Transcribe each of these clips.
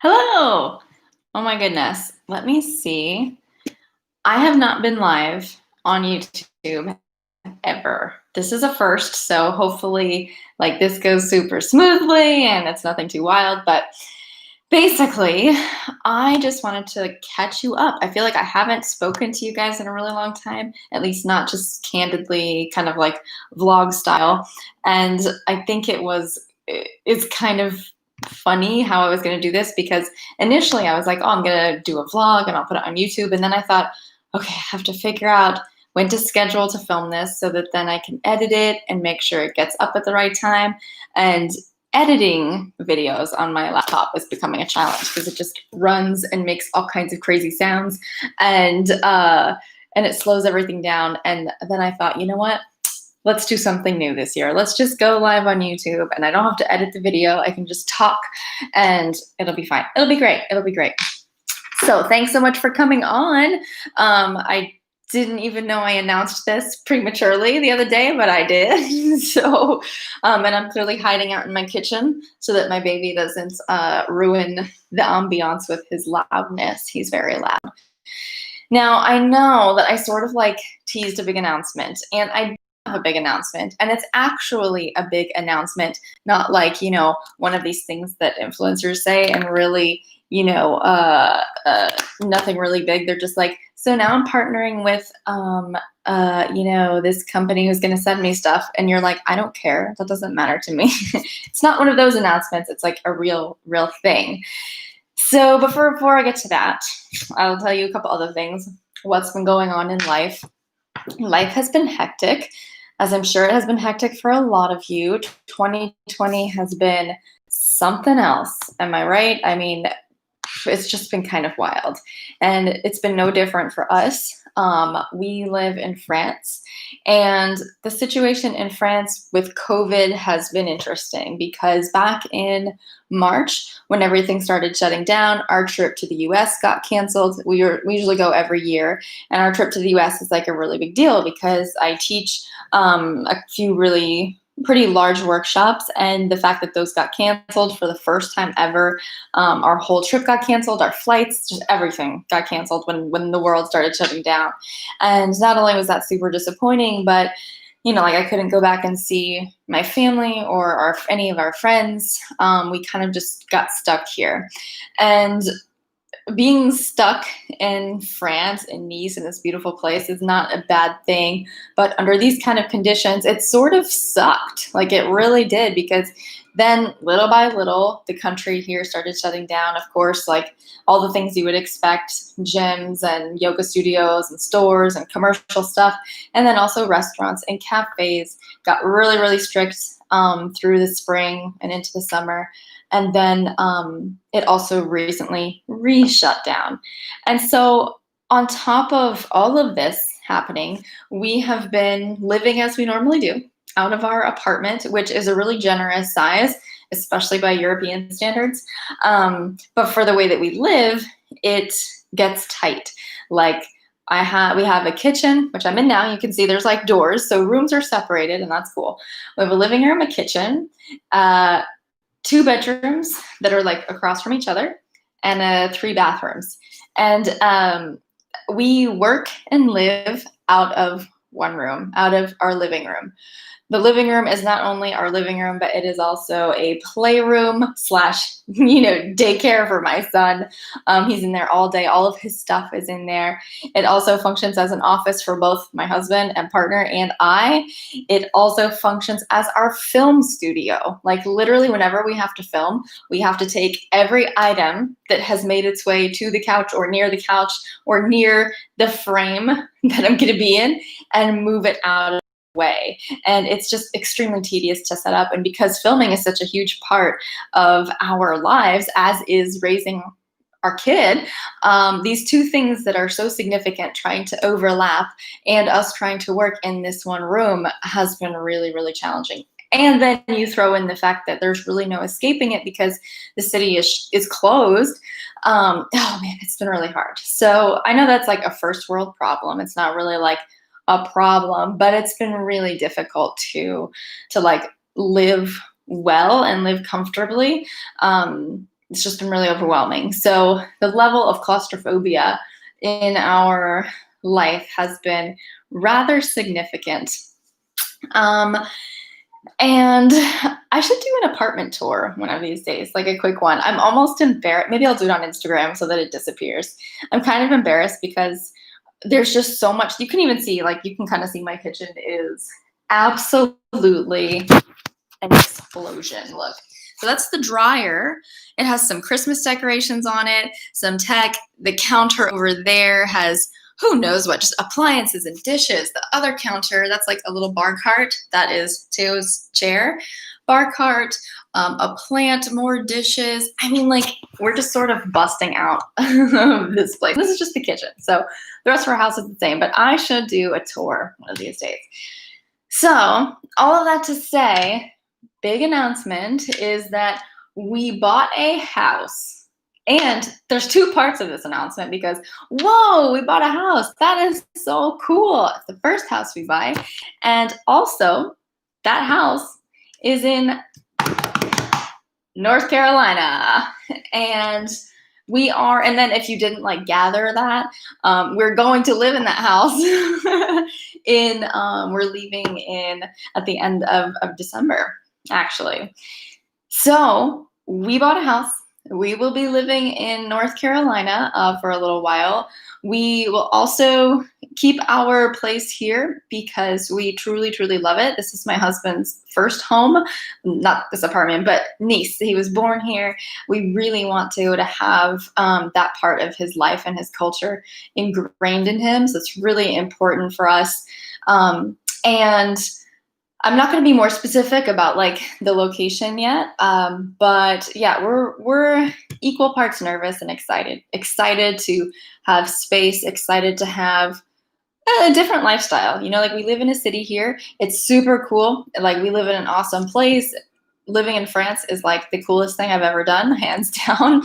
Hello. Oh my goodness. Let me see. I have not been live on YouTube ever. This is a first, so hopefully this goes super smoothly and it's nothing too wild, but basically, I just wanted to catch you up. I feel like I haven't spoken to you guys in a really long time, at least not just candidly, kind of like vlog style. And I think it's kind of funny how I was going to do this because initially I was like, oh, I'm going to do a vlog and I'll put it on YouTube. And then I thought, okay, I have to figure out when to schedule to film this so that then I can edit it and make sure it gets up at the right time. And editing videos on my laptop is becoming a challenge because it just runs and makes all kinds of crazy sounds and it slows everything down. And then I thought, you know what? Let's do something new this year. Let's just go live on YouTube and I don't have to edit the video. I can just talk and it'll be fine. It'll be great. It'll be great. So thanks so much for coming on. I didn't even know I announced this prematurely the other day, but I did. So, and I'm clearly hiding out in my kitchen so that my baby doesn't ruin the ambiance with his loudness. He's very loud. Now, I know that I sort of teased a big announcement, and I have a big announcement, and it's actually a big announcement, not one of these things that influencers say and really, nothing really big. They're just like, so now I'm partnering with, this company who's going to send me stuff. And you're like, I don't care. That doesn't matter to me. It's not one of those announcements. It's like a real thing. So before I get to that, I'll tell you a couple other things. What's been going on in life. Life has been hectic, as I'm sure it has been hectic for a lot of you. 2020 has been something else. Am I right? I mean, it's just been kind of wild. And it's been no different for us. We live in France, and the situation in France with COVID has been interesting because back in March, when everything started shutting down, our trip to the US got canceled. We usually go every year, and our trip to the US is like a really big deal because I teach a few really pretty large workshops, and the fact that those got canceled for the first time ever, our whole trip got canceled, our flights, just everything got canceled when the world started shutting down. And not only was that super disappointing, but I couldn't go back and see my family or any of our friends. We kind of just got stuck here. And being stuck in France, in Nice, in this beautiful place is not a bad thing. But under these kind of conditions, it sort of sucked. It really did, because then little by little, the country here started shutting down. Of course, all the things you would expect, gyms and yoga studios and stores and commercial stuff. And then also restaurants and cafes got really, really strict through the spring and into the summer. And then it also recently shut down. And so on top of all of this happening, we have been living as we normally do out of our apartment, which is a really generous size, especially by European standards. But for the way that we live, it gets tight. We have a kitchen, which I'm in now. You can see there's doors, so rooms are separated, and that's cool. We have a living room, a kitchen, 2 bedrooms that are across from each other, and 3 bathrooms. And we work and live out of one room, out of our living room. The living room is not only our living room, but it is also a playroom / daycare for my son. He's in there all day. All of his stuff is in there. It also functions as an office for both my husband and partner and I. It also functions as our film studio. Literally, whenever we have to film, we have to take every item that has made its way to the couch or near the couch or near the frame that I'm going to be in and move it out of way. And it's just extremely tedious to set up. And because filming is such a huge part of our lives, as is raising our kid, these 2 things that are so significant trying to overlap and us trying to work in this one room has been really, really challenging. And then you throw in the fact that there's really no escaping it because the city is closed. Oh man, it's been really hard. So I know that's a first world problem. It's not really a problem, but it's been really difficult to live well and live comfortably it's just been really overwhelming. So the level of claustrophobia in our life has been rather significant. And I should do an apartment tour one of these days, like a quick one. I'm almost embarrassed. Maybe I'll do it on Instagram so that it disappears. I'm kind of embarrassed because there's just so much. You can even see, like, you can kind of see my kitchen is absolutely an explosion. Look. So that's the dryer. It has some Christmas decorations on it, some tech. The counter over there has who knows what, just appliances and dishes. The other counter, that's like a little bar cart. That is Teo's chair. Bar cart, a plant, more dishes. I mean, like, we're just sort of busting out of this place. This is just the kitchen. So the rest of our house is the same, but I should do a tour one of these days. So all of that to say, big announcement is that we bought a house. And there's two parts of this announcement because, whoa, we bought a house. That is so cool. It's the first house we buy. And also, that house is in North Carolina. And we are, and then if you didn't like gather that, we're going to live in that house we're leaving in at the end of December, actually. So we bought a house. We will be living in North Carolina for a little while. We will also keep our place here because we truly, truly love it. This is my husband's first home, not this apartment, but Nice. He was born here. We really want to have that part of his life and his culture ingrained in him. So it's really important for us. And I'm not going to be more specific about like the location yet, but yeah, we're equal parts nervous and excited to have space, excited to have a different lifestyle. You know, like we live in a city here. It's super cool. Like we live in an awesome place. Living in France is like the coolest thing I've ever done, hands down.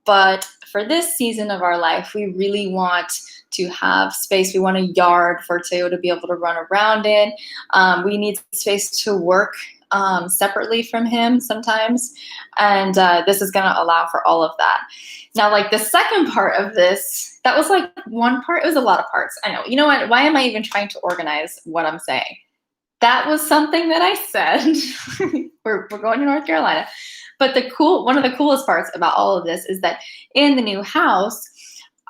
But for this season of our life, we really want to have space. We want a yard for Teo to be able to run around in. We need space to work separately from him sometimes. And this is going to allow for all of that. Now, like the second part of this, that was like one part. It was a lot of parts. I know. You know what? Why am I even trying to organize what I'm saying? That was something that I said. we're going to North Carolina. But one of the coolest parts about all of this is that in the new house,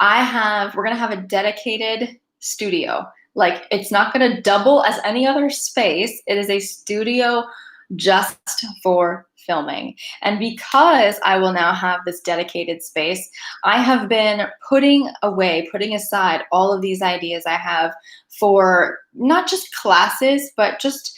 we're going to have a dedicated studio. Like it's not going to double as any other space. It is a studio just for filming. And because I will now have this dedicated space, I have been putting aside all of these ideas I have for not just classes, but just,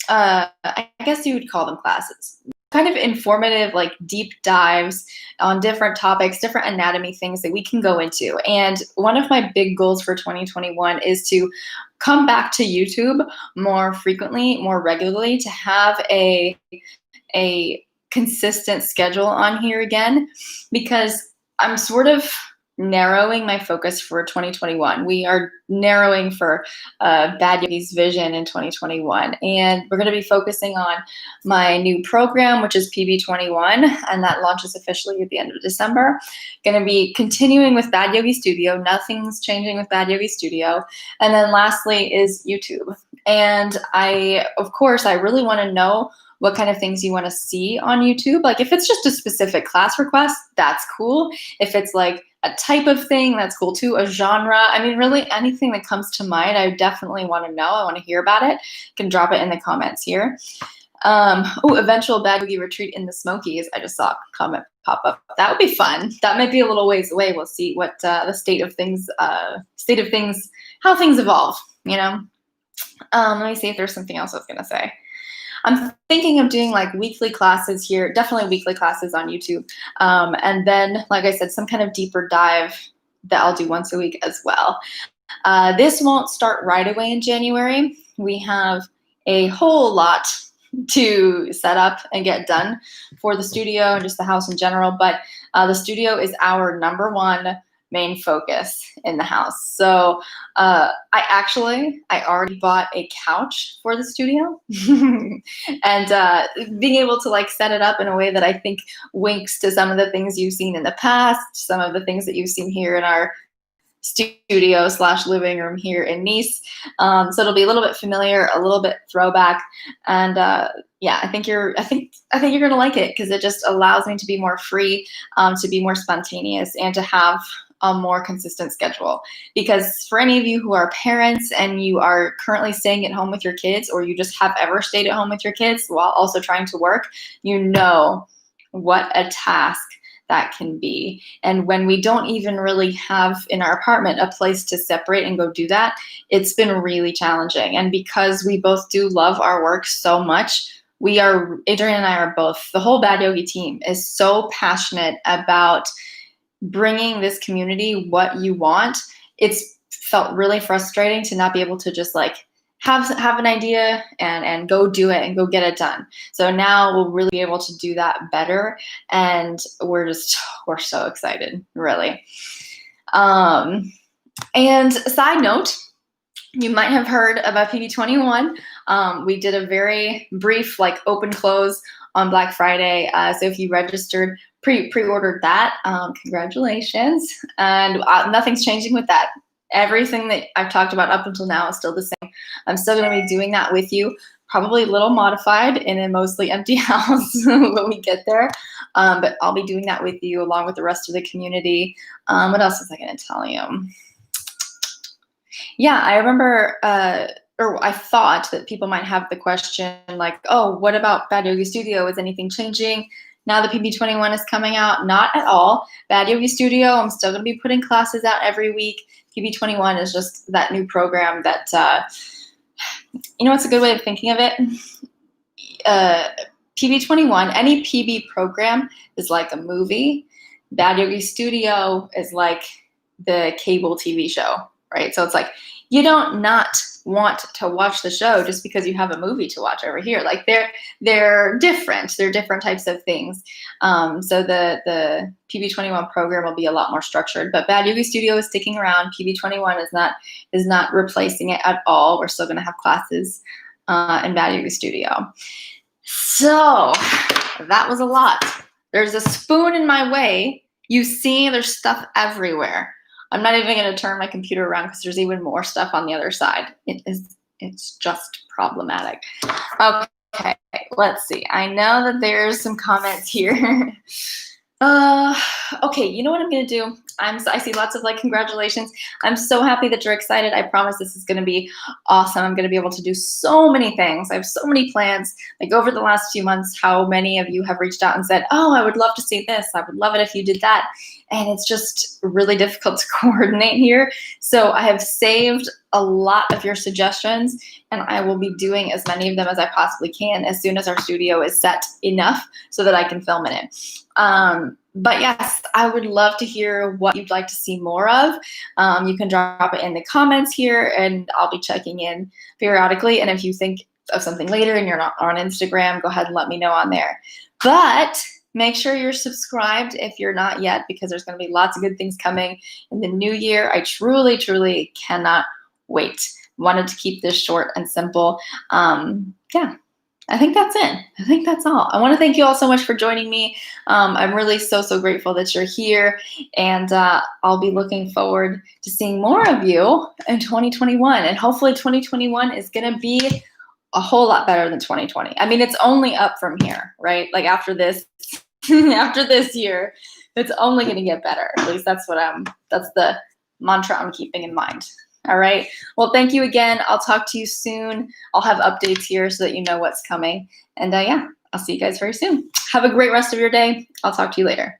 I guess you would call them classes. Kind of informative, like deep dives on different topics, different anatomy things that we can go into. And one of my big goals for 2021 is to come back to YouTube more frequently, more regularly, to have a consistent schedule on here again, because I'm sort of narrowing my focus for 2021. We are narrowing for Bad Yogi's vision in 2021. And we're going to be focusing on my new program, which is PB21, and that launches officially at the end of December. Going to be continuing with Bad Yogi Studio. Nothing's changing with Bad Yogi Studio. And then lastly is YouTube. And of course, I really want to know what kind of things you want to see on YouTube. Like if it's just a specific class request, that's cool. If it's like a type of thing, that's cool too. A genre, I mean, really anything that comes to mind, I definitely want to know. I want to hear about it. You can drop it in the comments here. Eventual Bad Yogi retreat in the Smokies. I just saw a comment pop up. That would be fun. That might be a little ways away. We'll see what the state of things, how things evolve, you know? Let me see if there's something else I was going to say. I'm thinking of doing like weekly classes here, definitely weekly classes on YouTube. And then, like I said, some kind of deeper dive that I'll do once a week as well. This won't start right away in January. We have a whole lot to set up and get done for the studio and just the house in general. But the studio is our number one main focus in the house. So I already bought a couch for the studio, and being able to like set it up in a way that I think winks to some of the things you've seen in the past, some of the things that you've seen here in our studio slash living room here in Nice. So it'll be a little bit familiar, a little bit throwback, and yeah, I think you're gonna like it because it just allows me to be more free, to be more spontaneous, and to have a more consistent schedule. Because for any of you who are parents and you are currently staying at home with your kids, or you just have ever stayed at home with your kids while also trying to work, you know what a task that can be. And when we don't even really have in our apartment a place to separate and go do that, it's been really challenging. And because we both do love our work so much, Adrian and I are both, the whole Bad Yogi team is so passionate about bringing this community what you want. It's felt really frustrating to not be able to just like have an idea and go do it and go get it done. So now we'll really be able to do that better, and we're so excited, really. And side note, you might have heard about PB21. We did a very brief like open close on Black Friday. So if you registered, pre-ordered that, congratulations. And nothing's changing with that. Everything that I've talked about up until now is still the same. I'm still going to be doing that with you, probably a little modified in a mostly empty house when we get there. But I'll be doing that with you along with the rest of the community. What else was I going to tell you? Yeah, I remember, or I thought that people might have the question like, oh, what about Bad Yogi Studio? Is anything changing now that PB21 is coming out? Not at all. Bad Yogi Studio, I'm still going to be putting classes out every week. PB21 is just that new program that, you know what's a good way of thinking of it? PB21, any PB program is like a movie. Bad Yogi Studio is like the cable TV show, right? So it's like, you don't not want to watch the show just because you have a movie to watch over here. Like they're different. They're different types of things. So the PB21 program will be a lot more structured, but Bad Yogi Studio is sticking around. PB21 is not replacing it at all. We're still going to have classes in Bad Yogi Studio. So that was a lot. There's a spoon in my way. You see, there's stuff everywhere. I'm not even going to turn my computer around because there's even more stuff on the other side. It's just problematic. Okay, let's see. I know that there's some comments here. Okay, you know what I'm going to do? I see lots of like congratulations. I'm so happy that you're excited. I promise this is going to be awesome. I'm going to be able to do so many things. I have so many plans. Like over the last few months, how many of you have reached out and said, oh, I would love to see this. I would love it if you did that. And it's just really difficult to coordinate here. So I have saved a lot of your suggestions, and I will be doing as many of them as I possibly can as soon as our studio is set enough so that I can film in it. But yes, I would love to hear what you'd like to see more of. You can drop it in the comments here, and I'll be checking in periodically. And if you think of something later and you're not on Instagram, go ahead and let me know on there. But make sure you're subscribed if you're not yet, because there's going to be lots of good things coming in the new year. I truly, truly cannot wait. Wanted to keep this short and simple. Yeah. I think that's it. I think that's all. I want to thank you all so much for joining me. I'm really so grateful that you're here, and I'll be looking forward to seeing more of you in 2021. And hopefully 2021 is going to be a whole lot better than 2020. I mean, it's only up from here, right? Like after this, after this year, it's only going to get better. At least that's the mantra I'm keeping in mind. All right. Well, thank you again. I'll talk to you soon. I'll have updates here so that you know what's coming. And yeah, I'll see you guys very soon. Have a great rest of your day. I'll talk to you later.